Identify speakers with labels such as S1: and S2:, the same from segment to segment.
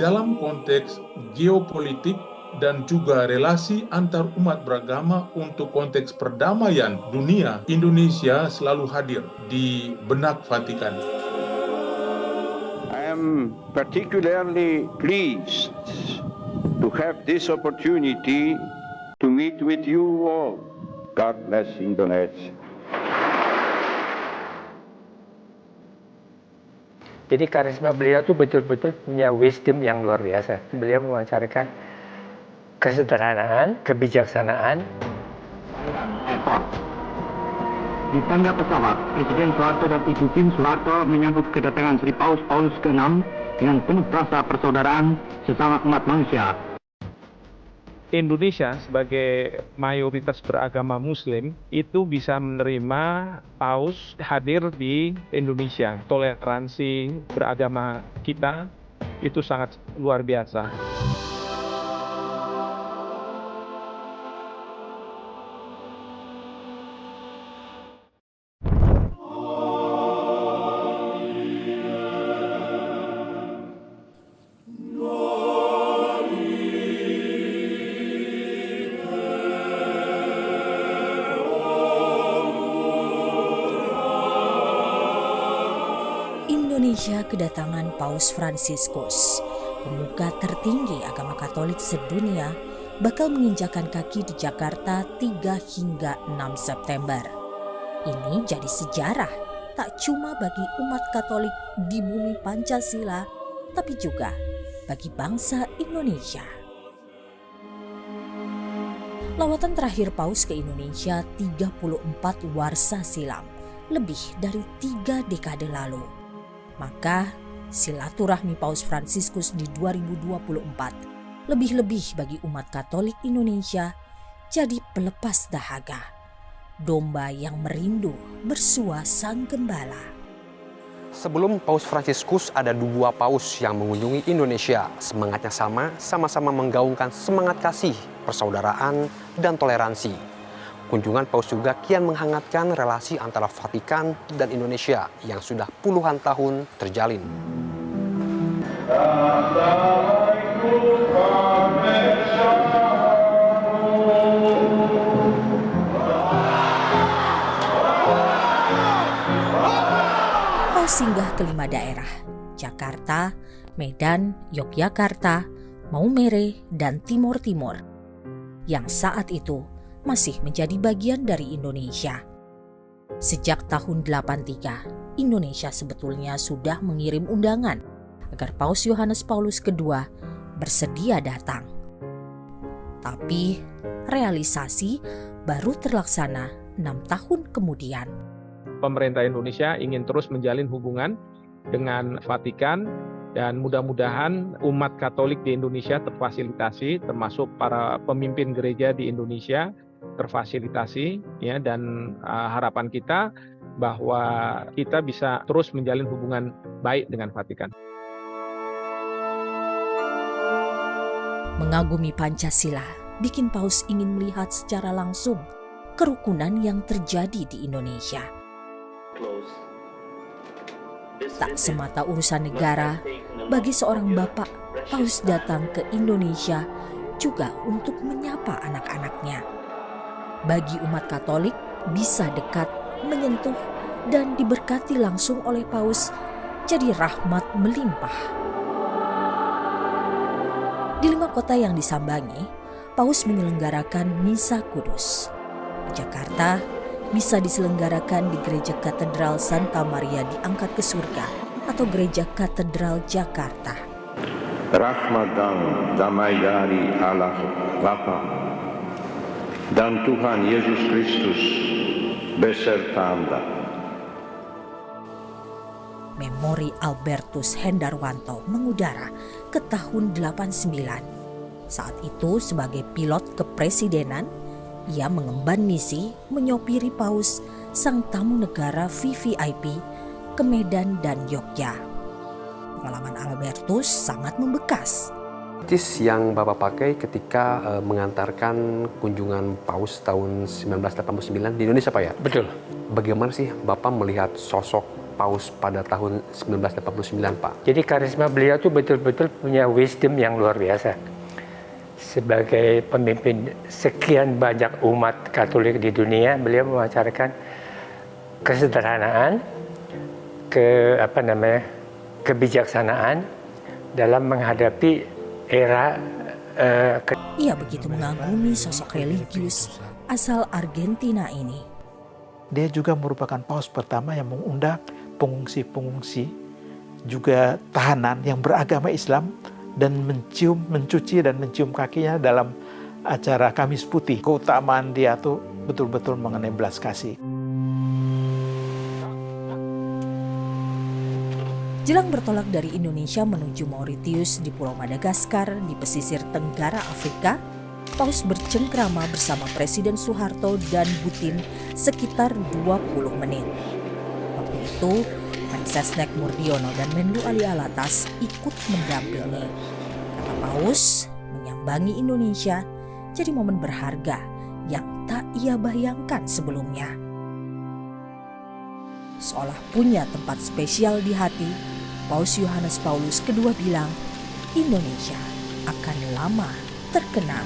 S1: dalam konteks geopolitik dan juga relasi antar umat beragama untuk konteks perdamaian dunia, Indonesia selalu hadir di benak Vatikan.
S2: I am particularly pleased to have this opportunity to meet with you all. God bless Indonesia.
S3: Jadi karisma beliau tuh betul-betul punya wisdom yang luar biasa. Beliau mewawancarkan kesederhanaan, kebijaksanaan.
S4: Di tangga pesawat, Presiden Soeharto dan Ibu Tim Soeharto menyambut kedatangan Sri Paus ke-6 dengan penuh rasa persaudaraan sesama umat manusia.
S5: Indonesia sebagai mayoritas beragama Muslim itu bisa menerima Paus hadir di Indonesia. Toleransi beragama kita itu sangat luar biasa.
S6: Indonesia kedatangan Paus Fransiskus, pemuka tertinggi agama Katolik sedunia, bakal menginjakan kaki di Jakarta 3 hingga 6 September. Ini jadi sejarah tak cuma bagi umat Katolik di bumi Pancasila, tapi juga bagi bangsa Indonesia. Lawatan terakhir Paus ke Indonesia 34 warsa silam, lebih dari 3 dekade lalu. Maka silaturahmi Paus Fransiskus di 2024 lebih-lebih bagi umat Katolik Indonesia jadi pelepas dahaga, domba yang merindu bersua sang gembala.
S7: Sebelum Paus Fransiskus ada 2 paus yang mengunjungi Indonesia. Semangatnya sama-sama menggaungkan semangat kasih, persaudaraan, dan toleransi. Kunjungan Paus juga kian menghangatkan relasi antara Vatikan dan Indonesia yang sudah puluhan tahun terjalin.
S6: Paus singgah ke 5 daerah, Jakarta, Medan, Yogyakarta, Maumere, dan Timur Timur, yang saat itu masih menjadi bagian dari Indonesia. Sejak tahun 83, Indonesia sebetulnya sudah mengirim undangan agar Paus Yohanes Paulus II bersedia datang. Tapi realisasi baru terlaksana 6 tahun kemudian.
S5: Pemerintah Indonesia ingin terus menjalin hubungan dengan Vatikan dan mudah-mudahan umat Katolik di Indonesia terfasilitasi, termasuk para pemimpin gereja di Indonesia terfasilitasi, ya, dan harapan kita bahwa kita bisa terus menjalin hubungan baik dengan Vatikan.
S6: Mengagumi Pancasila bikin Paus ingin melihat secara langsung kerukunan yang terjadi di Indonesia. Tak semata urusan negara, bagi seorang bapak, Paus datang ke Indonesia juga untuk menyapa anak-anaknya. Bagi umat Katolik, bisa dekat, menyentuh, dan diberkati langsung oleh Paus jadi rahmat melimpah. Di 5 kota yang disambangi, Paus menyelenggarakan Misa Kudus. Di Jakarta, misa diselenggarakan di Gereja Katedral Santa Maria diangkat ke surga atau Gereja Katedral Jakarta.
S2: Rahmat dan damai dari Allah Bapa dan Tuhan Yesus Kristus beserta Anda.
S6: Memori Albertus Hendarwanto mengudara ke tahun 89. Saat itu sebagai pilot kepresidenan, ia mengemban misi menyopiri Paus sang tamu negara VVIP ke Medan dan Yogyakarta. Pengalaman Albertus sangat membekas.
S7: Yang Bapak pakai ketika mengantarkan kunjungan Paus tahun 1989 di Indonesia, Pak, ya?
S3: Betul.
S7: Bagaimana sih Bapak melihat sosok Paus pada tahun 1989, Pak?
S3: Jadi karisma beliau tuh betul-betul punya wisdom yang luar biasa. Sebagai pemimpin sekian banyak umat Katolik di dunia, beliau mewacarkan kesederhanaan, kebijaksanaan dalam menghadapi era.
S6: Ia begitu mengagumi sosok religius asal Argentina ini.
S8: Dia juga merupakan paus pertama yang mengundang pengungsi-pengungsi, juga tahanan yang beragama Islam, dan mencuci dan mencium kakinya dalam acara Kamis Putih. Keutamaan dia tuh betul-betul mengenai belas kasih.
S6: Jelang bertolak dari Indonesia menuju Mauritius di Pulau Madagaskar di pesisir tenggara Afrika, Paus bercengkrama bersama Presiden Soeharto dan Butin sekitar 20 menit. Waktu itu, Mensesnek Murdiono dan Menlu Ali Alatas ikut mendampingi. Kata Paus, menyambangi Indonesia jadi momen berharga yang tak ia bayangkan sebelumnya. Seolah punya tempat spesial di hati, Paus Yohanes Paulus II bilang, Indonesia akan lama terkenang.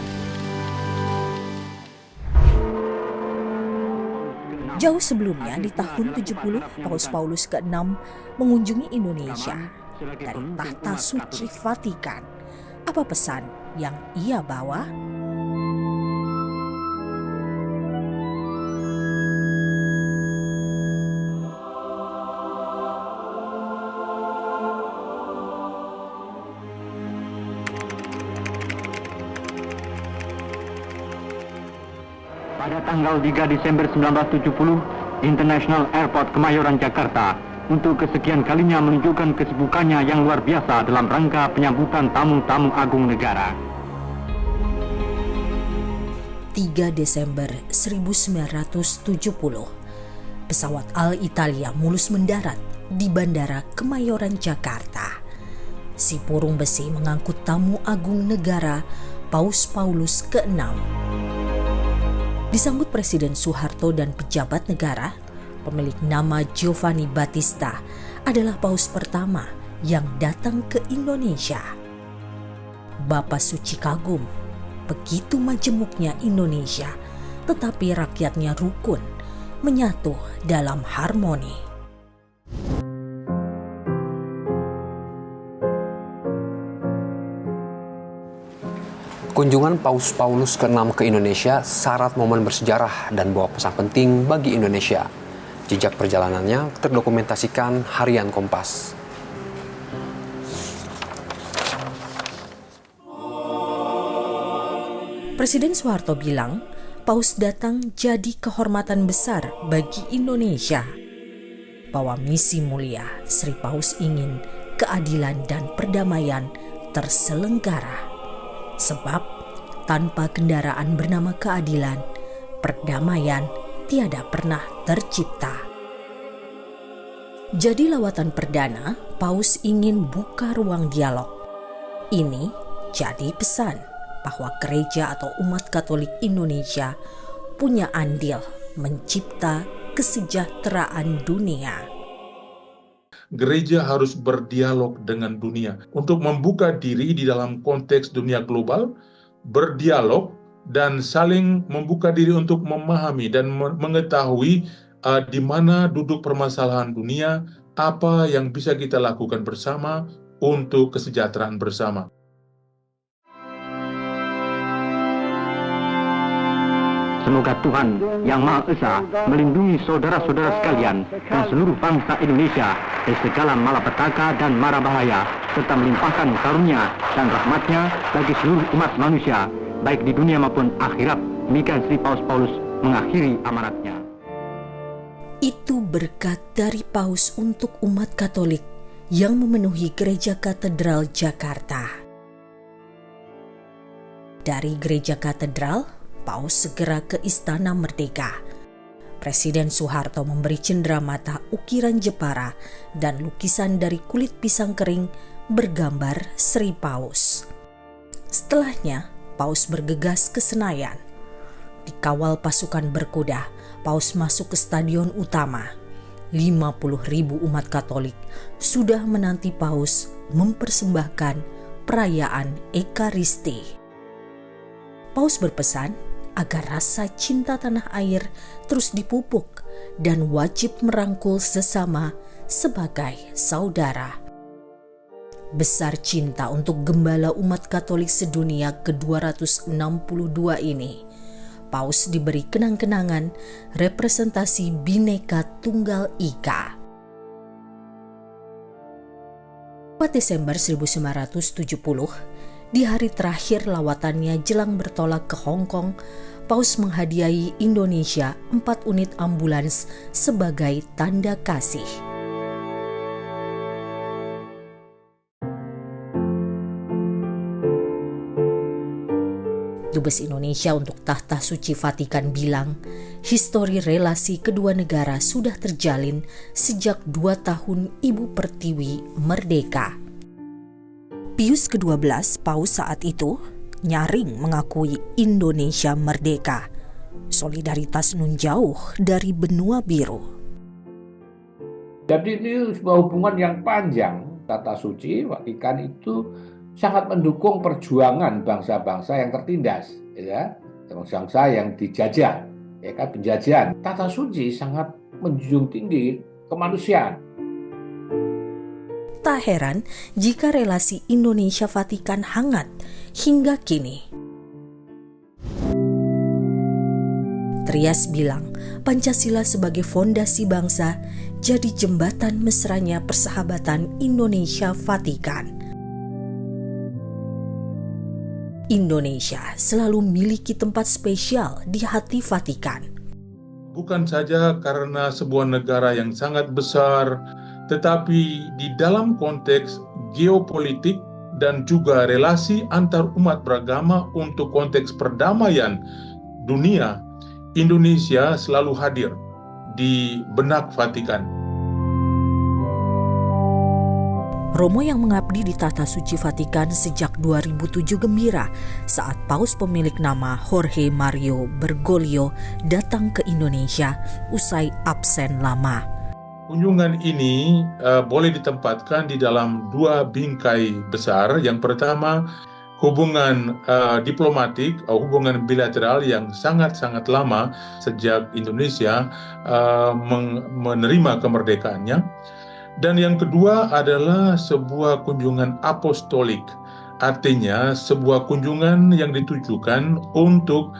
S6: Jauh sebelumnya, di tahun 70, Paus Paulus ke-6 mengunjungi Indonesia dari tahta suci Vatikan. Apa pesan yang ia bawa?
S4: Pada tanggal 3 Desember 1970, International Airport Kemayoran, Jakarta, untuk kesekian kalinya menunjukkan kesibukannya yang luar biasa dalam rangka penyambutan tamu-tamu agung negara.
S6: 3 Desember 1970, pesawat Alitalia mulus mendarat di Bandara Kemayoran, Jakarta. Si burung besi mengangkut tamu agung negara Paus Paulus ke-6. Disambut Presiden Soeharto dan pejabat negara, pemilik nama Giovanni Battista adalah paus pertama yang datang ke Indonesia. Bapak Suci kagum, begitu majemuknya Indonesia, tetapi rakyatnya rukun, menyatu dalam harmoni.
S7: Kunjungan Paus Paulus ke-6 ke Indonesia syarat momen bersejarah dan bawa pesan penting bagi Indonesia. Jejak perjalanannya terdokumentasikan harian Kompas.
S6: Presiden Soeharto bilang, Paus datang jadi kehormatan besar bagi Indonesia. Bahwa misi mulia Sri Paus ingin keadilan dan perdamaian terselenggara. Sebab tanpa kendaraan bernama keadilan, perdamaian tiada pernah tercipta. Jadi lawatan perdana, Paus ingin buka ruang dialog. Ini jadi pesan bahwa gereja atau umat Katolik Indonesia punya andil mencipta kesejahteraan dunia.
S1: Gereja harus berdialog dengan dunia untuk membuka diri di dalam konteks dunia global, berdialog dan saling membuka diri untuk memahami dan mengetahui di mana duduk permasalahan dunia, apa yang bisa kita lakukan bersama untuk kesejahteraan bersama.
S4: Semoga Tuhan Yang Maha Esa melindungi saudara-saudara sekalian dan seluruh bangsa Indonesia dari segala malapetaka dan mara bahaya, serta melimpahkan karunia dan rahmat-Nya bagi seluruh umat manusia, baik di dunia maupun akhirat. Demikian Sri Paus Paulus mengakhiri amanatnya.
S6: Itu berkat dari Paus untuk umat Katolik yang memenuhi Gereja Katedral Jakarta. Dari Gereja Katedral, Paus segera ke Istana Merdeka. Presiden Soeharto memberi cenderamata ukiran Jepara dan lukisan dari kulit pisang kering bergambar Sri Paus. Setelahnya, Paus bergegas ke Senayan. Dikawal pasukan berkuda, Paus masuk ke stadion utama. 50.000 umat Katolik sudah menanti Paus mempersembahkan perayaan Ekaristi. Paus berpesan agar rasa cinta tanah air terus dipupuk dan wajib merangkul sesama sebagai saudara. Besar cinta untuk gembala umat Katolik sedunia ke-262 ini, Paus diberi kenang-kenangan representasi Bhinneka Tunggal Ika. 4 Desember 1970, di hari terakhir lawatannya jelang bertolak ke Hong Kong, Paus menghadiahi Indonesia 4 unit ambulans sebagai tanda kasih. Dubes Indonesia untuk Tahta Suci Vatikan bilang, histori relasi kedua negara sudah terjalin sejak 2 tahun Ibu Pertiwi merdeka. Pius ke-12, Paus saat itu, nyaring mengakui Indonesia merdeka. Solidaritas nun jauh dari benua biru.
S9: Jadi ini sebuah hubungan yang panjang. Tahta Suci Vatikan itu sangat mendukung perjuangan bangsa-bangsa yang tertindas, ya, bangsa-bangsa yang dijajah, ya kan, penjajahan. Tahta Suci sangat menjunjung tinggi kemanusiaan.
S6: Tak heran jika relasi Indonesia-Vatikan hangat hingga kini. Trias bilang, Pancasila sebagai fondasi bangsa jadi jembatan mesranya persahabatan Indonesia-Vatikan. Indonesia selalu memiliki tempat spesial di hati Vatikan.
S1: Bukan saja karena sebuah negara yang sangat besar, tetapi di dalam konteks geopolitik dan juga relasi antar umat beragama untuk konteks perdamaian dunia, Indonesia selalu hadir di benak Vatikan.
S6: Romo yang mengabdi di Tahta Suci Vatikan sejak 2007 gembira saat Paus pemilik nama Jorge Mario Bergoglio datang ke Indonesia usai absen lama.
S1: Kunjungan ini boleh ditempatkan di dalam 2 bingkai besar. Yang pertama, hubungan diplomatik, hubungan bilateral yang sangat-sangat lama sejak Indonesia menerima kemerdekaannya. Dan yang kedua adalah sebuah kunjungan apostolik, artinya sebuah kunjungan yang ditujukan untuk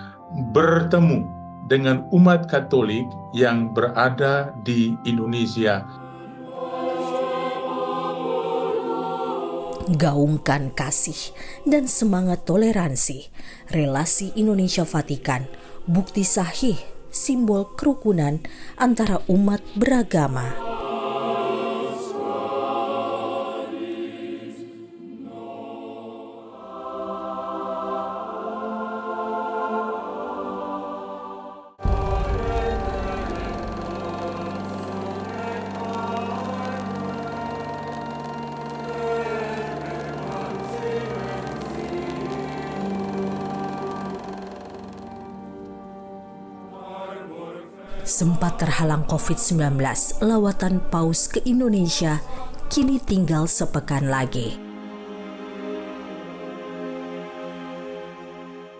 S1: bertemu dengan umat Katolik yang berada di Indonesia.
S6: Gaungkan kasih dan semangat toleransi, relasi Indonesia-Vatikan, bukti sahih, simbol kerukunan antara umat beragama. Sempat terhalang COVID-19, lawatan Paus ke Indonesia kini tinggal sepekan lagi.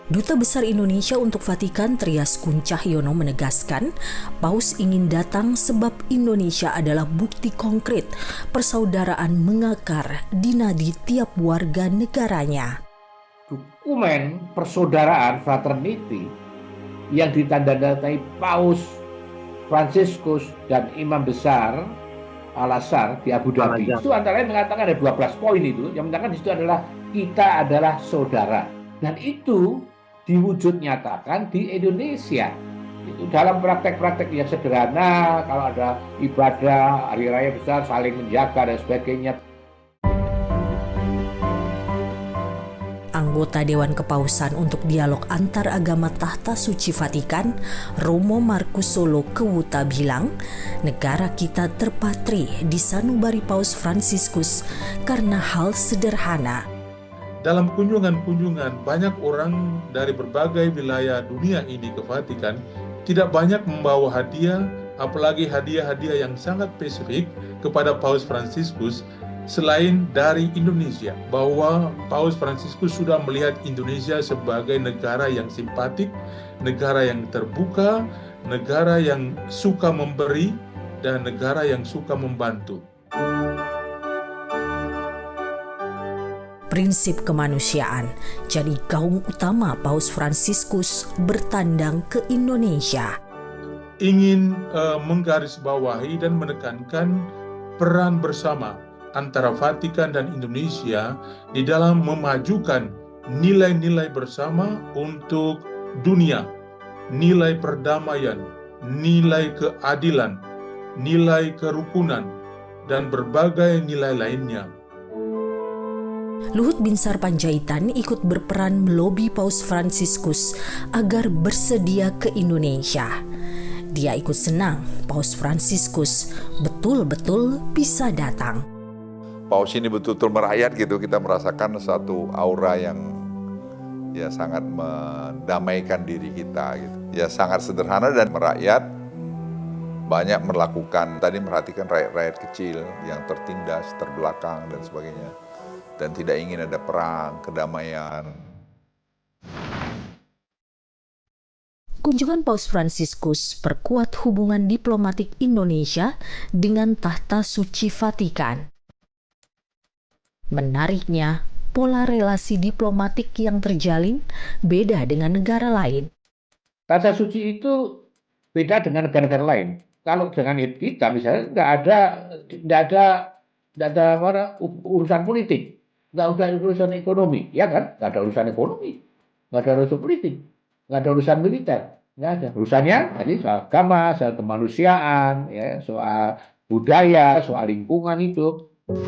S6: Duta Besar Indonesia untuk Vatikan Trias Kuncahyono menegaskan, Paus ingin datang sebab Indonesia adalah bukti konkret persaudaraan mengakar di nadi tiap warga negaranya.
S9: Dokumen persaudaraan fraternity yang ditandatangani Paus Fransiskus dan Imam Besar Al-Azhar di Abu Dhabi. Itu antara lain mengatakan ada 12 poin itu. Yang mengatakan di situ adalah kita adalah saudara. Dan itu diwujud nyatakan di Indonesia. Itu dalam praktek-praktek yang sederhana, kalau ada ibadah, hari raya besar, saling menjaga dan sebagainya.
S6: Anggota Dewan Kepausan untuk Dialog Antar Agama Tahta Suci Vatikan, Romo Markus Solo Kewuta bilang, negara kita terpatri di sanubari Paus Fransiskus karena hal sederhana.
S1: Dalam kunjungan-kunjungan, banyak orang dari berbagai wilayah dunia ini ke Vatikan tidak banyak membawa hadiah, apalagi hadiah-hadiah yang sangat spesifik kepada Paus Fransiskus selain dari Indonesia, bahwa Paus Fransiskus sudah melihat Indonesia sebagai negara yang simpatik, negara yang terbuka, negara yang suka memberi, dan negara yang suka membantu.
S6: Prinsip kemanusiaan jadi gaung utama Paus Fransiskus bertandang ke Indonesia.
S1: Ingin menggarisbawahi dan menekankan peran bersama antara Vatikan dan Indonesia di dalam memajukan nilai-nilai bersama untuk dunia, nilai perdamaian, nilai keadilan, nilai kerukunan, dan berbagai nilai lainnya.
S6: Luhut Binsar Panjaitan ikut berperan melobi Paus Fransiskus agar bersedia ke Indonesia. Dia ikut senang Paus Fransiskus betul-betul bisa datang.
S10: Paus ini betul-betul merakyat gitu, kita merasakan satu aura yang ya sangat mendamaikan diri kita gitu. Ya sangat sederhana dan merakyat, banyak melakukan, tadi merhatikan rakyat-rakyat kecil yang tertindas, terbelakang dan sebagainya. Dan tidak ingin ada perang, kedamaian.
S6: Kunjungan Paus Fransiskus perkuat hubungan diplomatik Indonesia dengan Tahta Suci Vatikan. Menariknya, pola relasi diplomatik yang terjalin beda dengan negara lain.
S9: Tahta Suci itu beda dengan negara-negara lain. Kalau dengan kita misalnya nggak ada urusan politik. Nggak ada urusan ekonomi, ya kan? Nggak ada urusan ekonomi, nggak ada urusan politik, nggak ada urusan militer, nggak ada. Urusannya tadi soal agama, soal kemanusiaan, ya, soal budaya, soal lingkungan hidup.